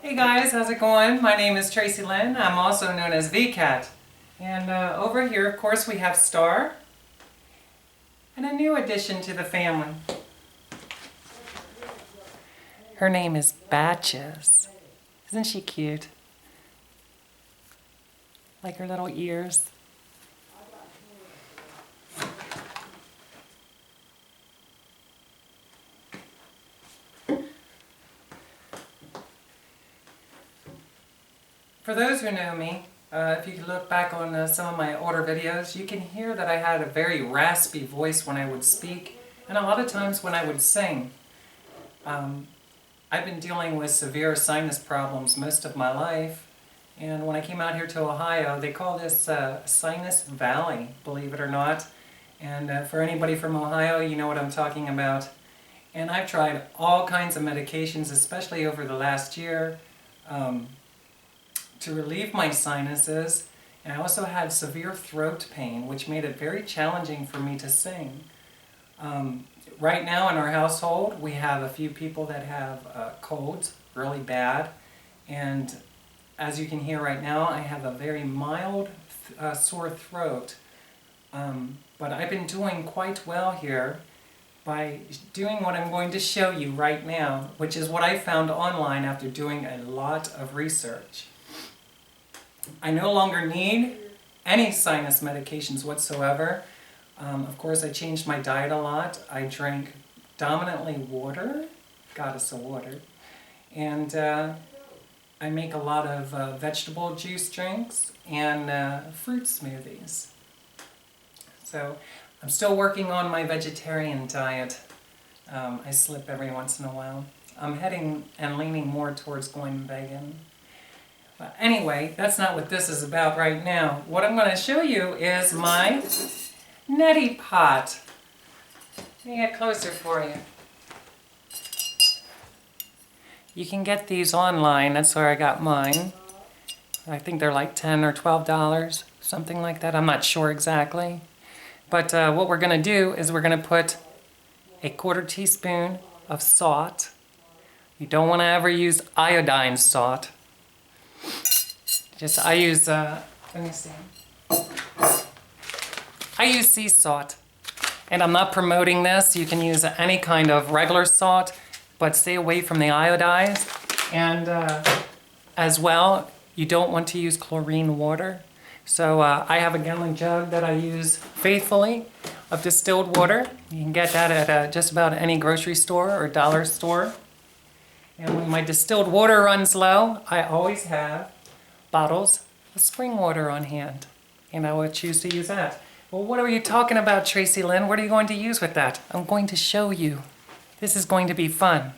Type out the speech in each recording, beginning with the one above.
Hey guys, how's it going? My name is Tracilyn. I'm also known as VCat. And over here, of course, we have Star and a new addition to the family. Her name is Batches. Isn't she cute? Like her little ears. For those who know me, if you could look back on some of my older videos, you can hear that I had a very raspy voice when I would speak, and a lot of times when I would sing. I've been dealing with severe sinus problems most of my life, and when I came out here to Ohio, they call this Sinus Valley, believe it or not. And for anybody from Ohio, you know what I'm talking about. And I've tried all kinds of medications, especially over the last year, to relieve my sinuses, and I also had severe throat pain, which made it very challenging for me to sing. Right now in our household, we have a few people that have colds, really bad, and as you can hear right now, I have a very mild sore throat, but I've been doing quite well here by doing what I'm going to show you right now, which is what I found online after doing a lot of research. I no longer need any sinus medications whatsoever. Of course, I changed my diet a lot. I drank dominantly water, goddess of water, and I make a lot of vegetable juice drinks and fruit smoothies. So I'm still working on my vegetarian diet. I slip every once in a while. I'm heading and leaning more towards going vegan. But anyway, that's not what this is about right now. What I'm going to show you is my Neti pot. Let me get closer for you. You can get these online. That's where I got mine. I think they're like $10 or $12, something like that. I'm not sure exactly. But what we're going to do is we're going to put a 1/4 teaspoon of salt. You don't want to ever use iodine salt. I use, let me see. I use sea salt, and I'm not promoting this. You can use any kind of regular salt, but stay away from the iodized. And as well, you don't want to use chlorine water. So I have a gallon jug that I use faithfully of distilled water. You can get that at just about any grocery store or dollar store. And when my distilled water runs low, I always have bottles of spring water on hand, and I would choose to use that. Well, what are you talking about, Tracilyn? What are you going to use with that? I'm going to show you. This is going to be fun.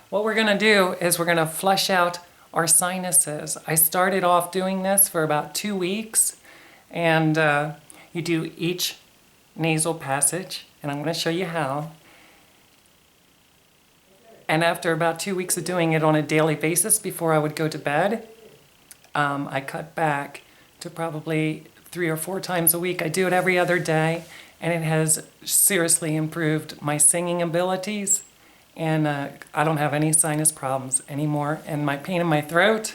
What we're going to do is we're going to flush out our sinuses. I started off doing this for about 2 weeks, and you do each nasal passage, and I'm going to show you how. And after about 2 weeks of doing it on a daily basis before I would go to bed, I cut back to probably 3 or 4 times a week. I do it every other day, and it has seriously improved my singing abilities, and I don't have any sinus problems anymore, and my pain in my throat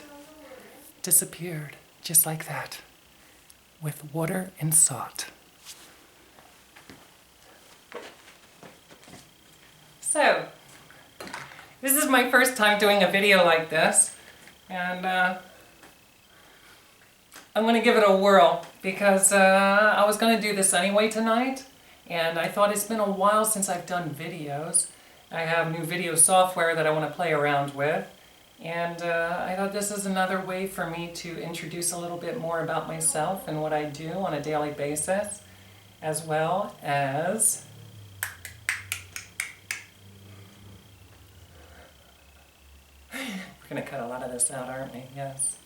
disappeared just like that with water and salt. So, this is my first time doing a video like this, and I'm going to give it a whirl because I was going to do this anyway tonight, and I thought it's been a while since I've done videos. I have new video software that I want to play around with, and I thought this is another way for me to introduce a little bit more about myself and what I do on a daily basis, as well as we're going to cut a lot of this out, aren't we? Yes.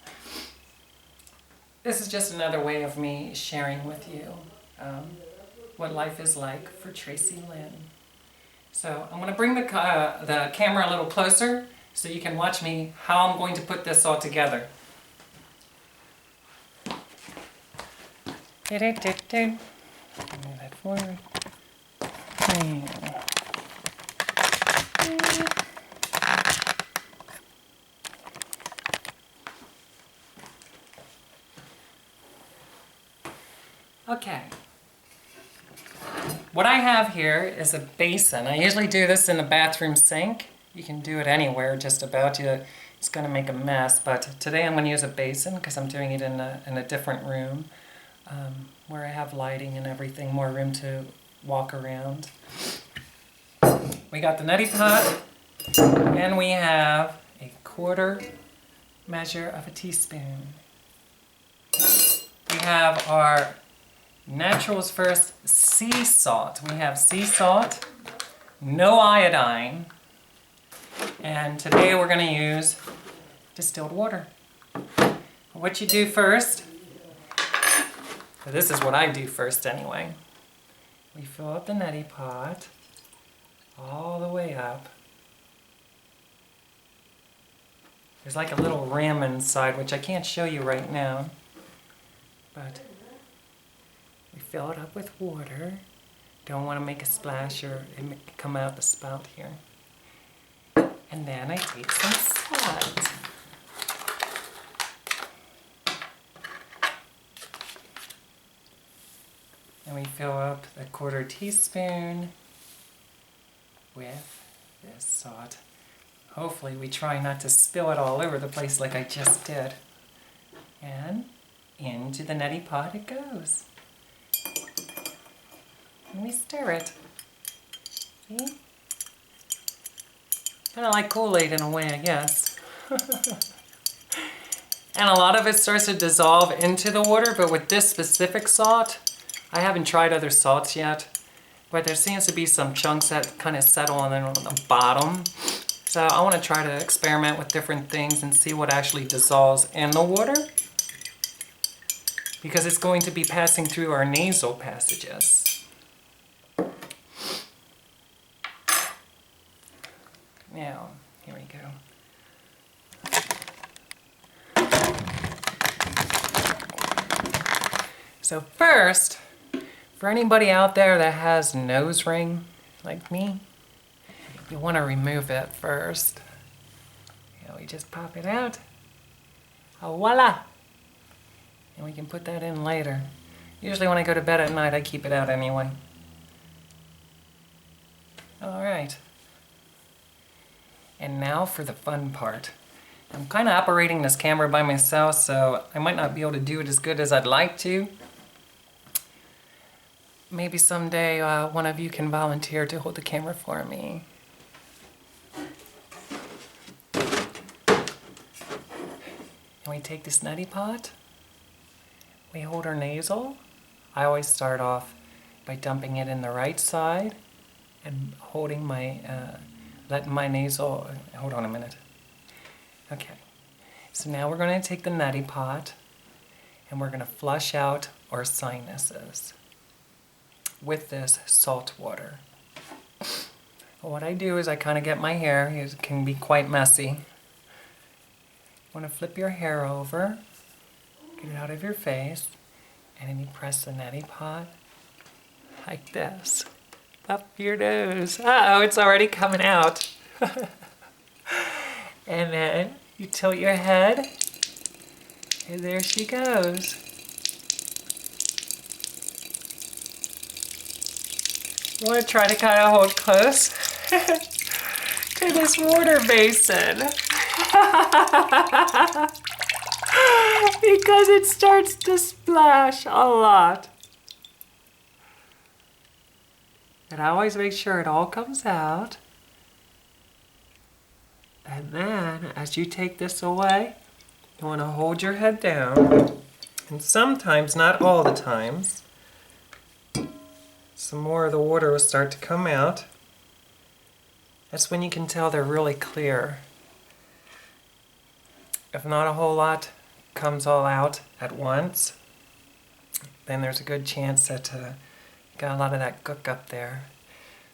This is just another way of me sharing with you what life is like for Tracilyn. So I'm going to bring the camera a little closer so you can watch me how I'm going to put this all together. Move that forward. Okay. What I have here is a basin. I usually do this in the bathroom sink. You can do it anywhere, just about. It's going to make a mess, but today I'm going to use a basin because I'm doing it in a different room where I have lighting and everything, more room to walk around. We got the neti pot, and we have a 1/4 measure of a teaspoon. We have our Naturals First sea salt. We have sea salt, no iodine, and today we're going to use distilled water. What you do first, this is what I do first anyway. We fill up the neti pot all the way up. There's like a little rim inside, which I can't show you right now, but we fill it up with water. Don't want to make a splash or it come out the spout here. And then I take some salt. And we fill up a 1/4 teaspoon with this salt. Hopefully we try not to spill it all over the place like I just did. And into the neti pot it goes. And we stir it. See? Kind of like Kool-Aid in a way, I guess. And a lot of it starts to dissolve into the water, but with this specific salt, I haven't tried other salts yet, but there seems to be some chunks that kind of settle on the bottom. So I want to try to experiment with different things and see what actually dissolves in the water, because it's going to be passing through our nasal passages. Now, here we go. So first, for anybody out there that has nose ring, like me, you want to remove it first. You know, we just pop it out. Oh, voila! And we can put that in later. Usually when I go to bed at night, I keep it out anyway. All right. And now for the fun part. I'm kind of operating this camera by myself, so I might not be able to do it as good as I'd like to. Maybe someday one of you can volunteer to hold the camera for me. And we take this neti pot, we hold our nasal. I always start off by dumping it in the right side and holding my, letting my nasal, hold on a minute. Okay, so now we're going to take the neti pot and we're going to flush out our sinuses with this salt water. What I do is I kind of get my hair, it can be quite messy. You want to flip your hair over, get it out of your face, and then you press the neti pot like this, up your nose. Uh-oh, it's already coming out. And then you tilt your head, and there she goes. You want to try to kind of hold close to this water basin. Because it starts to splash a lot. And I always make sure it all comes out. And then, as you take this away, you want to hold your head down. And sometimes, not all the times, some more of the water will start to come out. That's when you can tell they're really clear. If not a whole lot comes all out at once, then there's a good chance that you got a lot of that gook up there.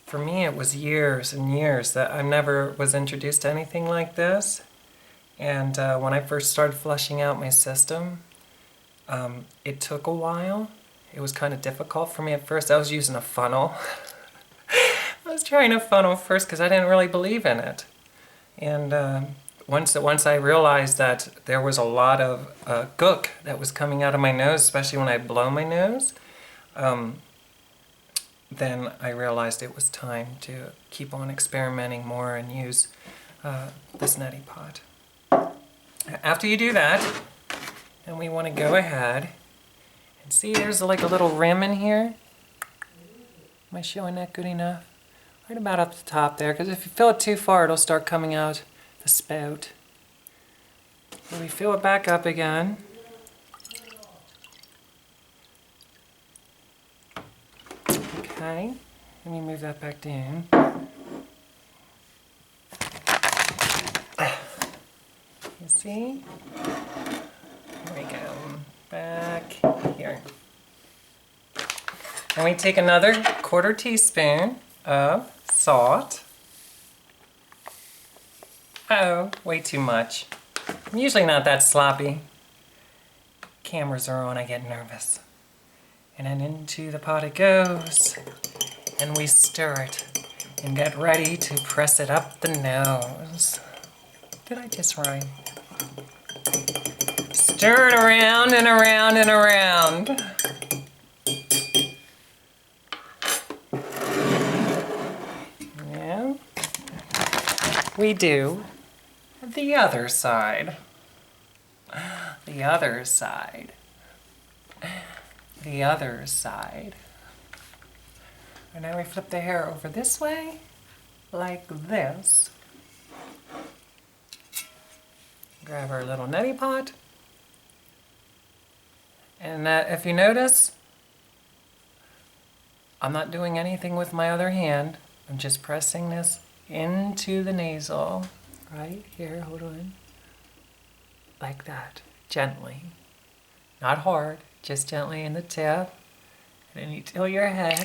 For me, it was years and years that I never was introduced to anything like this. And when I first started flushing out my system, it took a while. It was kind of difficult for me at first. I was using a funnel. I was trying a funnel first because I didn't really believe in it. And once I realized that there was a lot of gook that was coming out of my nose, especially when I blow my nose, then I realized it was time to keep on experimenting more and use this neti pot. After you do that, then we want to go ahead and see there's like a little rim in here. Am I showing that good enough? Right about up the top there, because if you fill it too far, it'll start coming out the spout. So we fill it back up again. Okay, let me move that back down. You see? There we go. Back here. And we take another 1/4 teaspoon of salt. Uh-oh, way too much. I'm usually not that sloppy. Cameras are on, I get nervous. And then into the pot it goes. And we stir it and get ready to press it up the nose. Did I just rhyme? Stir it around and around and around. Yeah. We do the other side. The other side. The other side. And now we flip the hair over this way, like this. Grab our little neti pot. And if you notice, I'm not doing anything with my other hand. I'm just pressing this into the nasal. Right here, hold on. Like that, gently. Not hard, just gently in the tip. And then you tilt your head.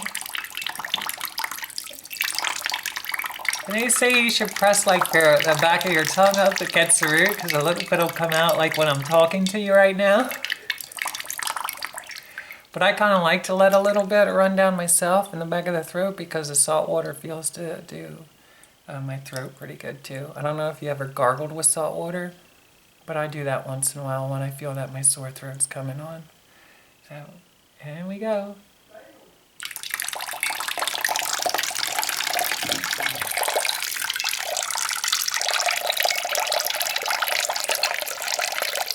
And they say you should press like the back of your tongue up to get the root, because a little bit will come out like when I'm talking to you right now. But I kind of like to let a little bit run down myself in the back of the throat, because the salt water feels to do my throat pretty good too. I don't know if you ever gargled with salt water, but I do that once in a while when I feel that my sore throat's coming on. So, here we go.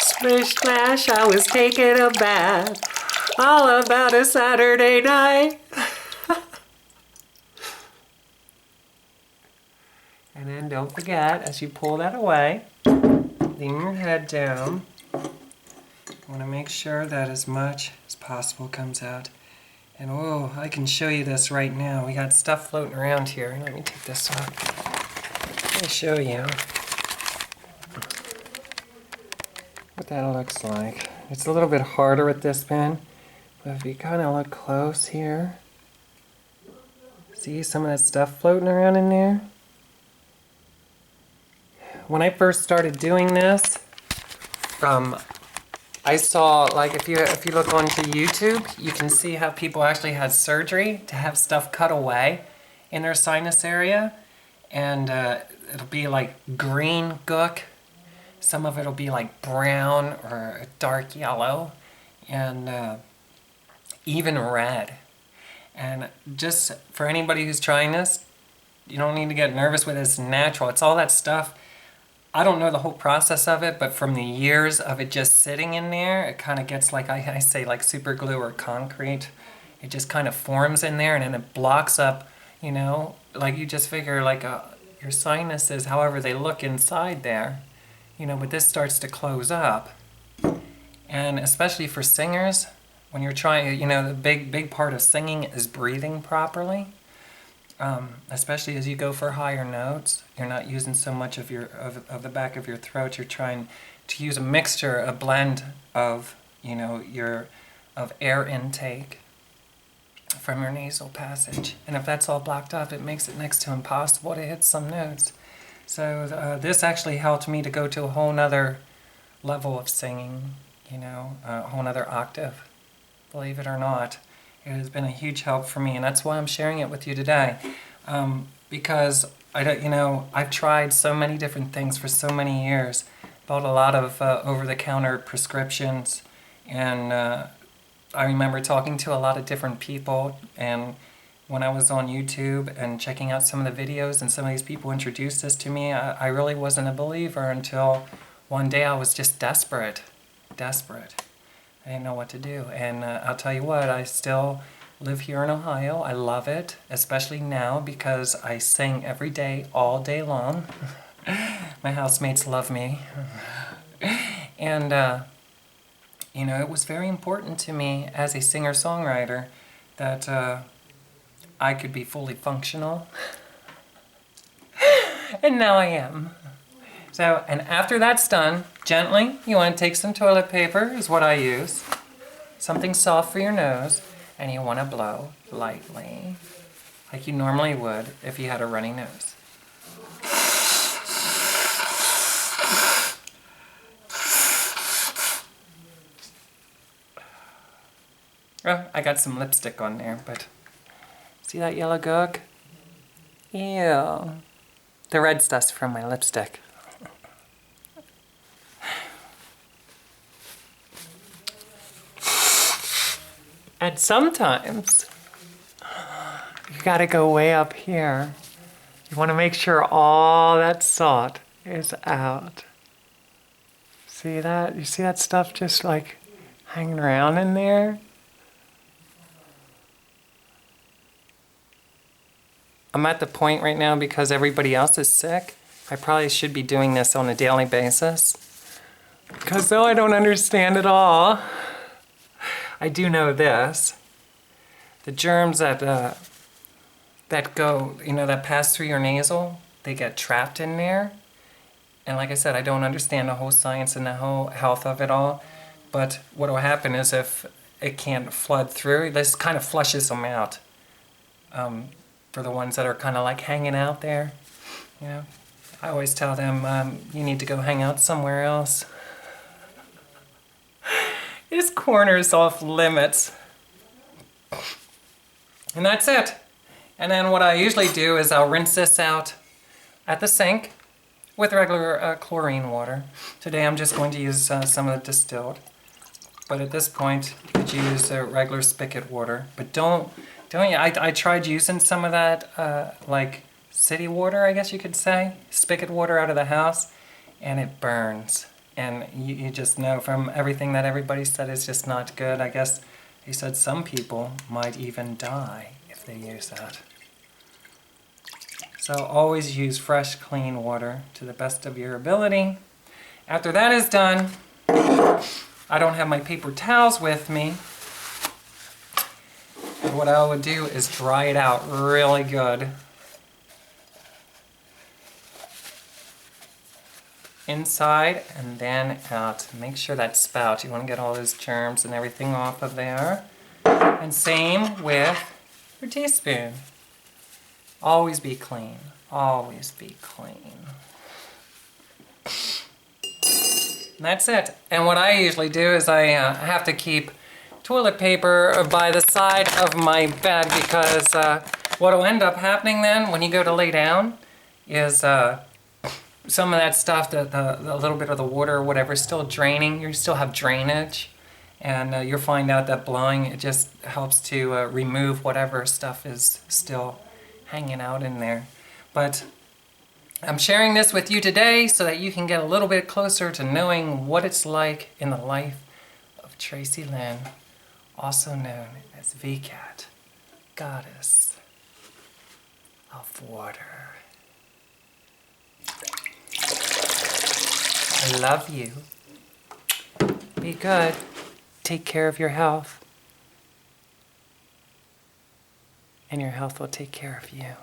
Splish splash, I was taking a bath, all about a Saturday night. And then don't forget, as you pull that away, lean your head down. You want to make sure that as much as possible comes out. And oh, I can show you this right now. We got stuff floating around here. Let me take this off. Let me show you what that looks like. It's a little bit harder with this pen, but if you kind of look close here, see some of that stuff floating around in there? When I first started doing this, I saw, like, if you look onto YouTube, you can see how people actually had surgery to have stuff cut away in their sinus area, and it'll be like green gook. Some of it'll be like brown or dark yellow, and even red. And just for anybody who's trying this, you don't need to get nervous with it. It's natural. It's all that stuff. I don't know the whole process of it, but from the years of it just sitting in there, it kind of gets like, I say, like super glue or concrete. It just kind of forms in there, and then it blocks up, you know, like you just figure like your sinuses, however they look inside there, you know, but this starts to close up. And especially for singers, when you're trying, you know, the big part of singing is breathing properly. Especially as you go for higher notes, you're not using so much of the back of your throat. You're trying to use a mixture, a blend of, you know, of air intake from your nasal passage. And if that's all blocked up, it makes it next to impossible to hit some notes. So this actually helped me to go to a whole nother level of singing, you know, a whole nother octave, believe it or not. It has been a huge help for me, and that's why I'm sharing it with you today. Because I've tried so many different things for so many years, bought a lot of over-the-counter prescriptions, and I remember talking to a lot of different people, and when I was on YouTube and checking out some of the videos and some of these people introduced this to me, I really wasn't a believer until one day I was just desperate. I didn't know what to do. And I'll tell you what, I still live here in Ohio. I love it, especially now because I sing every day, all day long. My housemates love me. And, you know, it was very important to me as a singer-songwriter that I could be fully functional. And now I am. So, and after that's done, gently, you want to take some toilet paper, is what I use. Something soft for your nose, and you want to blow lightly, like you normally would if you had a runny nose. Oh, I got some lipstick on there, but see that yellow gook? Ew. The red stuff's from my lipstick. And sometimes, you gotta go way up here. You wanna make sure all that salt is out. See that? You see that stuff just like hanging around in there? I'm at the point right now because everybody else is sick. I probably should be doing this on a daily basis. Because though I don't understand it all, I do know this. The germs that go, you know, that pass through your nasal, they get trapped in there. And like I said, I don't understand the whole science and the whole health of it all. But what will happen is if it can't flood through, this kind of flushes them out. For the ones that are kind of like hanging out there. You know, I always tell them, you need to go hang out somewhere else. This corner is off limits. And that's it. And then what I usually do is I'll rinse this out at the sink with regular chlorine water. Today I'm just going to use some of the distilled. But at this point, you could use regular spigot water. But don't you? I tried using some of that, like city water, I guess you could say, spigot water out of the house, and it burns. And you just know from everything that everybody said it's just not good. I guess they said some people might even die if they use that. So always use fresh, clean water to the best of your ability. After that is done, I don't have my paper towels with me. But what I would do is dry it out really good. Inside and then out. Make sure that spout, you want to get all those germs and everything off of there. And same with your teaspoon. Always be clean. Always be clean. And that's it. And what I usually do is I have to keep toilet paper by the side of my bed because what will end up happening then when you go to lay down is some of that stuff, the little bit of the water or whatever is still draining. You still have drainage. And you'll find out that blowing, it just helps to remove whatever stuff is still hanging out in there. But I'm sharing this with you today so that you can get a little bit closer to knowing what it's like in the life of Tracilyn, also known as VCAT, Goddess of Water. I love you. Be good. Take care of your health. And your health will take care of you.